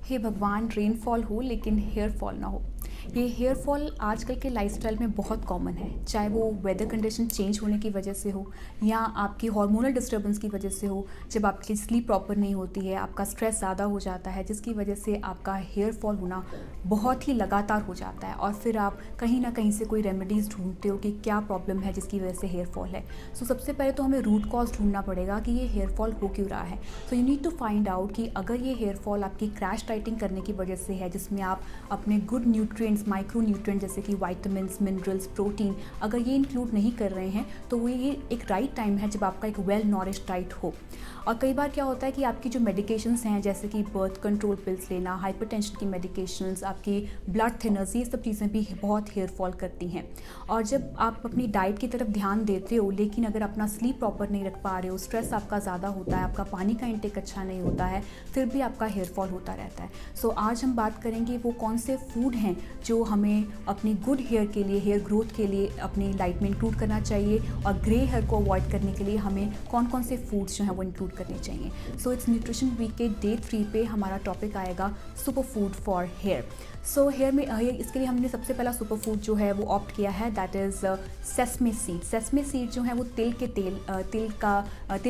हे भगवान, रेनफॉल हो लेकिन हेयर फॉल ना हो। ये हेयर फॉल आजकल के लाइफस्टाइल में बहुत कॉमन है, चाहे वो वेदर कंडीशन चेंज होने की वजह से हो या आपकी हार्मोनल डिस्टर्बेंस की वजह से हो। जब आपकी स्लीप प्रॉपर नहीं होती है, आपका स्ट्रेस ज़्यादा हो जाता है, जिसकी वजह से आपका हेयर फॉल होना बहुत ही लगातार हो जाता है और फिर आप कहीं ना कहीं से कोई रेमेडीज़ ढूंढते हो कि क्या प्रॉब्लम है जिसकी वजह से हेयर फॉल है। सो सबसे पहले तो हमें रूट कॉज ढूंढना पड़ेगा कि ये हेयर फॉल हो क्यों रहा है। So you need to find out कि अगर ये हेयर फॉल आपकी क्रैश डाइटिंग करने की वजह से है, जिसमें आप अपने गुड न्यूट्रिएंट्स, माइक्रो न्यूट्रिएंट जैसे कि वाइटामिन्स, मिनरल्स, प्रोटीन अगर ये इंक्लूड नहीं कर रहे हैं, तो वो ये एक राइट टाइम है जब आपका एक वेल नॉरिश्ड डाइट हो। और कई बार क्या होता है कि आपकी जो मेडिकेशंस हैं, जैसे कि बर्थ कंट्रोल पिल्स लेना, हाइपरटेंशन की मेडिकेशंस, आपकी ब्लड थिनर्स, ये सब चीज़ें भी बहुत हेयर फॉल करती हैं। और जब आप अपनी डाइट की तरफ ध्यान देते हो लेकिन अगर अपना स्लीप प्रॉपर नहीं रख पा रहे हो, स्ट्रेस आपका ज़्यादा होता है, आपका पानी का इंटेक अच्छा नहीं होता है, फिर भी आपका हेयर फॉल होता रहता है। सो आज हम बात करेंगे वो कौन से फूड हैं जो हमें अपनी गुड हेयर के लिए, हेयर ग्रोथ के लिए अपनी डाइट में इंक्लूड करना चाहिए, और ग्रे हेयर को अवॉइड करने के लिए हमें कौन कौन से फूड्स जो हैं वो इंक्लूड करने चाहिए। सो इट्स न्यूट्रिशन वीक के डे 3 पे हमारा टॉपिक आएगा superfood for hair. So hair में इसके लिए हमने सबसे पहला सुपर फूड जो है वो ऑप्ट किया है, that is sesame seed. Sesame seed जो है वो तिल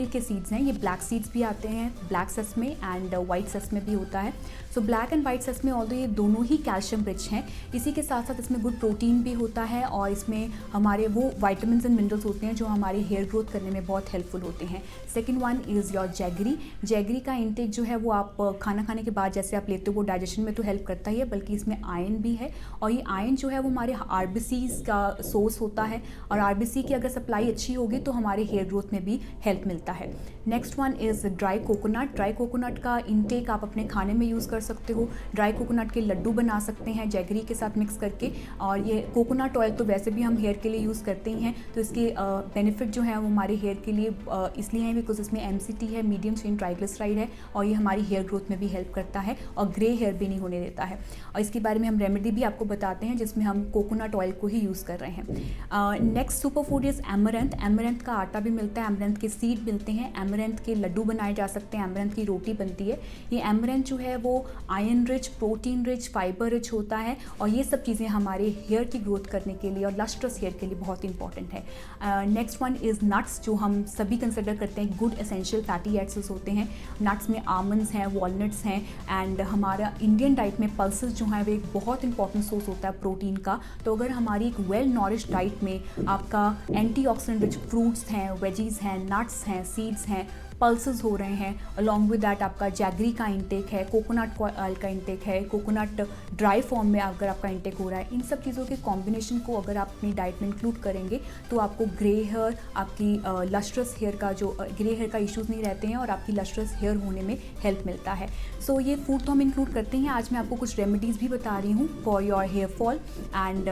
के सीड्स हैं। ये ब्लैक सीड्स भी आते हैं, black sesame and white sesame भी होता है। So black and white sesame although ये दोनों ही कैल्शियम रिच हैं, इसी के साथ साथ इसमें गुड प्रोटीन भी होता है और इसमें हमारे वो वाइटामिन्स एंड मिनरल्स होते हैं जो हमारे हेयर ग्रोथ करने में बहुत हेल्पफुल होते हैं। Second one is your jaggery. Jaggery का इंटेक जो है वो आप खाना खाने के बाद जैसे आप लेते हो वो डाइजेशन में तो हेल्प करता ही है, बल्कि इसमें आयरन भी है, और ये आयरन जो है वो हमारे आरबीसीज का सोर्स होता है, और आरबीसी की अगर सप्लाई अच्छी होगी तो हमारे हेयर ग्रोथ में भी हेल्प मिलता है। Next one is dry coconut. Dry coconut का इंटेक आप अपने खाने में यूज़ कर सकते हो। ड्राई कोकोनट के लड्डू बना सकते हैं जैगरी के साथ मिक्स करके, और ये कोकोनट ऑयल तो वैसे भी हम हेयर के लिए यूज़ करते ही हैं, तो इसके बेनिफिट जो है वो हमारे हेयर के लिए इसलिए हैं बिकॉज इसमें MCT है, मीडियम चेन ट्राइग्लिसराइड है, और ये हमारी हेयर ग्रोथ में भी हेल्प करता है और ग्रे हेयर भी नहीं होने देता है। और इसके बारे में हम रेमेडी भी आपको बताते हैं जिसमें हम कोकोनट ऑयल को ही यूज़ कर रहे हैं। Next super food is amaranth. Amaranth का आटा भी मिलता है, एमरैंथ के सीड मिलते हैं, एमरैंथ के लड्डू बनाए जा सकते हैं, एमरैंथ की रोटी बनती है। ये एमरैंथ जो है वो iron rich, protein rich, fibre rich होता है, और ये सब चीज़ें हमारे हेयर की ग्रोथ करने के लिए और लस्ट्रस हेयर के लिए बहुत इंपॉर्टेंट है। नेक्स्ट वन इज़ नट्स, जो हम सभी कंसिडर करते हैं गुड एसेंशियल फैटी एसिड्स होते हैं। नट्स में आमंड्स हैं, वॉलनट्स हैं, एंड हमारा इंडियन डाइट में पल्सेस जो हैं वो एक बहुत इंपॉर्टेंट सोर्स होता है प्रोटीन का। तो अगर हमारी एक वेल नॉरिश्ड डाइट में आपका एंटीऑक्सीडेंट रिच फ्रूट्स हैं, वेजीज हैं, नट्स हैं, सीड्स हैं, पल्सेस हो रहे हैं, अलॉन्ग विद दैट आपका जैगरी का इंटेक है, कोकोनट ऑयल का इंटेक है, कोकोनट ड्राई फॉर्म में अगर आपका इंटेक हो रहा है, इन सब चीज़ों के कॉम्बिनेशन को अगर आप अपनी डाइट में इंक्लूड करेंगे तो आपको ग्रे हेयर, आपकी लस्ट्रस हेयर का जो ग्रे हेयर का इश्यूज़ नहीं रहते हैं और आपकी लस्ट्रस हेयर होने में हेल्प मिलता है। सो ये फूड तो हम इंक्लूड करते हैं। आज मैं आपको कुछ रेमेडीज़ भी बता रही हूँ for your hair fall and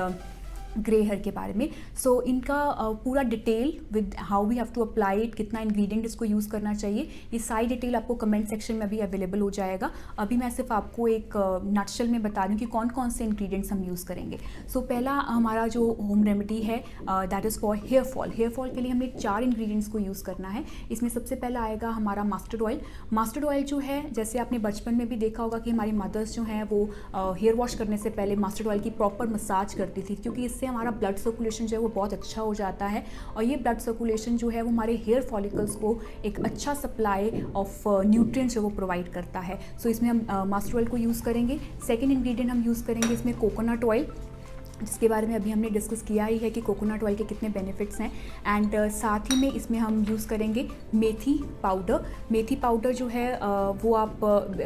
grey hair के बारे में। सो इनका पूरा detail with how we have to apply it, कितना इंग्रेडिएंट इसको यूज़ करना चाहिए, ये सारी डिटेल आपको कमेंट सेक्शन में भी अवेलेबल हो जाएगा। अभी मैं सिर्फ आपको एक नटशेल में बता रही हूँ कि कौन कौन से इंग्रेडिएंट्स हम यूज़ करेंगे। सो पहला हमारा जो होम रेमेडी है that is for hair fall. Hair fall के लिए हमें 4 इंग्रेडिएंट्स को यूज़ करना है। इसमें सबसे पहला आएगा हमारा मस्टर्ड ऑयल। मस्टर्ड ऑयल जो है, जैसे आपने बचपन में भी देखा होगा कि हमारी मदर्स जो हैं वो हेयर वॉश करने से पहले मस्टर्ड ऑयल की प्रॉपर मसाज करती थी, क्योंकि इससे हमारा ब्लड सर्कुलेशन जो है वो बहुत अच्छा हो जाता है, और ये ब्लड सर्कुलेशन जो है वो हमारे हेयर फॉलिकल्स को एक अच्छा सप्लाई ऑफ न्यूट्रिएंट्स जो वो प्रोवाइड करता है। सो इसमें हम मस्टर्ड ऑयल को यूज़ करेंगे। सेकेंड इंग्रेडिएंट हम यूज़ करेंगे इसमें कोकोनट ऑयल, जिसके बारे में अभी हमने डिस्कस किया ही है कि कोकोनट ऑयल के कितने बेनिफिट्स हैं। एंड साथ ही में इसमें हम यूज़ करेंगे मेथी पाउडर। मेथी पाउडर जो है वो आप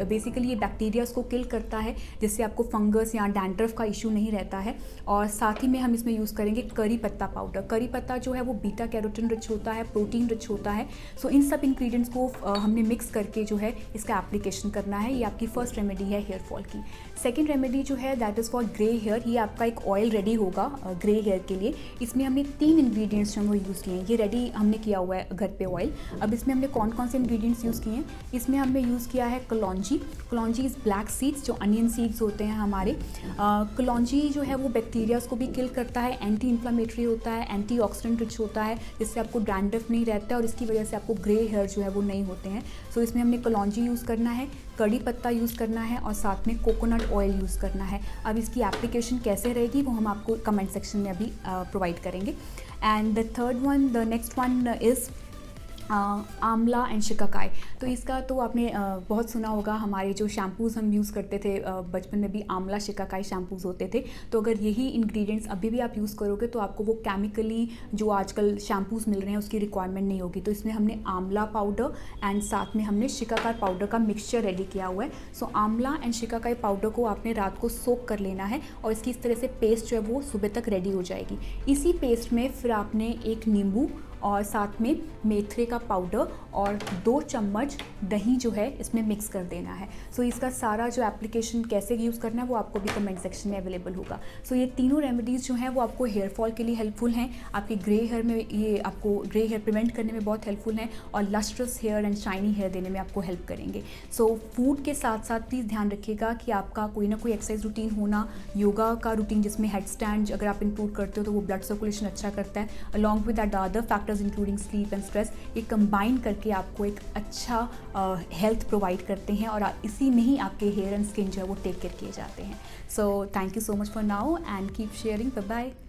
बेसिकली ये बैक्टीरियाज को किल करता है, जिससे आपको फंगस या डैंड्रफ का इशू नहीं रहता है। और साथ ही में हम इसमें यूज़ करेंगे करी पत्ता पाउडर। करी पत्ता जो है वो बीटा कैरोटीन रिच होता है, प्रोटीन रिच होता है। सो इन सब इंग्रेडिएंट्स को हमने मिक्स करके जो है इसका एप्लीकेशन करना है। ये आपकी फर्स्ट रेमेडी है हेयर फॉल की। सेकेंड रेमेडी जो है that is for grey hair. ये आपका एक ऑयल रेडी होगा ग्रे हेयर के लिए। इसमें हमने 3 इंग्रेडिएंट्स जो वो यूज़ किए हैं, ये रेडी हमने किया हुआ है घर पे ऑयल। अब इसमें हमने कौन कौन से इंग्रेडिएंट्स यूज़ किए हैं, इसमें हमने यूज़ किया है कलौंजी। कलौंजी इज़ ब्लैक सीड्स, जो अनियन सीड्स होते हैं हमारे। कलौंजी जो है वो बैक्टीरियाज को भी किल करता है, एंटी इन्फ्लामेटरी होता है, एंटीऑक्सीडेंट रिच होता है, जिससे आपको डैंड्रफ नहीं रहता है और इसकी वजह से आपको ग्रे हेयर जो है वो नहीं होते हैं। सो इसमें हमने कलौंजी यूज़ करना है। कड़ी पत्ता यूज़ करना है और साथ में कोकोनट ऑयल यूज़ करना है। अब इसकी एप्लीकेशन कैसे रहेगी वो हम आपको कमेंट सेक्शन में अभी प्रोवाइड करेंगे। And the next one is आंवला एंड शिकाकाई। तो इसका तो आपने बहुत सुना होगा, हमारे जो शैम्पूज़ हम यूज़ करते थे बचपन में भी आंवला शिकाकाई शैम्पूज़ होते थे। तो अगर यही इंग्रेडिएंट्स अभी भी आप यूज़ करोगे तो आपको वो केमिकली जो आजकल शैम्पूज़ मिल रहे हैं उसकी रिक्वायरमेंट नहीं होगी। तो इसमें हमने आंवला पाउडर एंड साथ में हमने शिकाकाई पाउडर का मिक्सचर रेडी किया हुआ है। सो आंवला एंड शिकाकाई पाउडर को आपने रात को सोक कर लेना है और इसकी इस तरह से पेस्ट जो है वो सुबह तक रेडी हो जाएगी। इसी पेस्ट में फिर आपने एक नींबू और साथ में मेथरे का पाउडर और 2 चम्मच दही जो है इसमें मिक्स कर देना है। सो इसका सारा जो एप्लीकेशन कैसे यूज़ करना है वो आपको भी कमेंट सेक्शन में अवेलेबल होगा। सो ये तीनों रेमेडीज़ जो हैं वो आपको हेयर फॉल के लिए हेल्पफुल हैं, आपके ग्रे हेयर में ये आपको ग्रे हेयर प्रिवेंट करने में बहुत हेल्पफुल हैं और lustrous hair and shiny hair देने में आपको हेल्प करेंगे। सो फूड के साथ साथ प्लीज़ ध्यान रखिएगा कि आपका कोई ना कोई एक्सरसाइज रूटीन होना, योगा का रूटीन जिसमें हेड स्टैंड अगर आप इंक्लूड करते हो तो वो ब्लड सर्कुलेशन अच्छा करता है, along with that other factors including sleep and stress. ये कंबाइन करके आपको एक अच्छा हेल्थ प्रोवाइड करते हैं और इसी में ही आपके हेयर एंड स्किन जो है वो टेक केयर किए जाते हैं। So thank you so much for now and keep sharing. Bye bye.